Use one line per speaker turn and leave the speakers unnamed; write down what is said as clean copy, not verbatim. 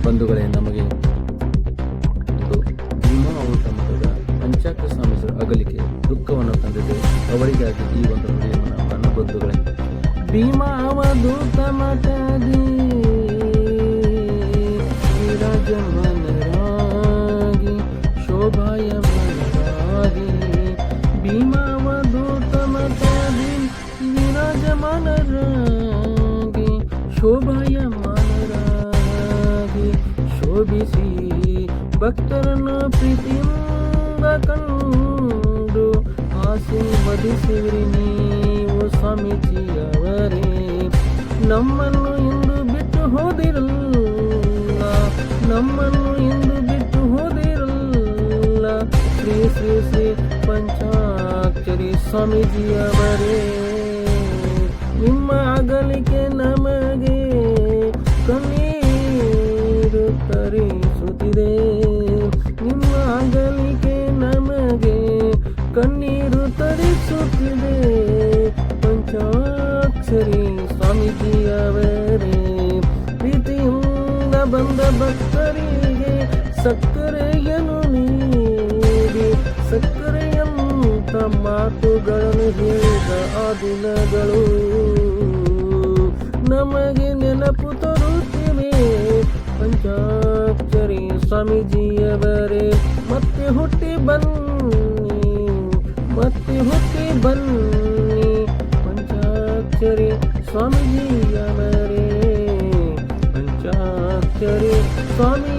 ಬಂಧುಗಳೇ, ನಮಗೆ ಒಂದು ಭೀಮಾವತ ಮಠದ ಪಂಚಾಕ್ಷರ ಸ್ವಾಮೀಜರ ಅಗಲಿಕೆ ದುಃಖವನ್ನು ತಂದಿದೆ. ಅವರಿಗಾಗಿ ಈ ಒಂದು ನುಡಿಯನ್ನು ನನ್ನ ಬಂಧುಗಳೇ. ಭೀಮಾವಧೂತ ಮಠದಿ ವಿರಾಜಮಾನರಾಗಿ ಶೋಭಾಯಮಾನರಾಗಿ, ಭೀಮಾವಧೂತ ಮಠದಿ ವಿರಾಜಮಾನರಾಗಿ ಶೋಭಾಯಮಾನರಾಗಿ ಶೋಭಿಸಿ ಭಕ್ತರನ್ನು ಪ್ರೀತಿಯಿಂದ ಕಂಡು ಆಶೀರ್ವದಿಸಿರಿ ನೀವು ಸ್ವಾಮೀಜಿಯವರೇ. ನಮ್ಮನ್ನು ಇಂದು ಬಿಟ್ಟು ಹೋದಿರಲ್ಲ, ನಮ್ಮನ್ನು ಇಂದು ಬಿಟ್ಟು ಹೋದಿರಲ್ಲ ಶ್ರೀ ಶ್ರೀ ಶ್ರೀ ಪಂಚಾಕ್ಷರಿ ಸ್ವಾಮೀಜಿಯವರೇ. ನಿಮ್ಮ ಅಗಲಿಕೆ ನಮಗೆ ಕಣ್ಣೀರು ತರಿಸುತ್ತಿದೆ, ನಿಮ್ಮ ಅಗಲಿಕೆ ನಮಗೆ ಕಣ್ಣೀರು ತರಿಸುತ್ತಿದೆ. ಪಂಚಾಕ್ಷರಿ ಸ್ವಾಮೀಜಿಯವರೇ, ಪ್ರೀತಿಯಿಂದ ಬಂದ ಭಕ್ತರಿಗೆ ಸಕ್ಕರೆಯನ್ನು ನೀಡಿ ಸಕ್ಕರೆಯಂತ ಮಾತುಗಳನ್ನು ಹೇಳಿದ ಆ ದಿನಗಳು ನಮಗೆ ನೆನಪು ತರುತ್ತಿವೆ. ಪಂಚಾಕ್ಷರಿ ಸ್ವಾಮೀಜಿಯವರೇ, ಮತ್ತೆ ಹುಟ್ಟಿ ಬನ್ನಿ, ಮತ್ತೆ ಹುಟ್ಟಿ ಬನ್ನಿ ಪಂಚಾಕ್ಷರಿ ಸ್ವಾಮೀಜಿಯವರೇ, ಪಂಚಾಕ್ಷರಿ ಸ್ವಾಮಿ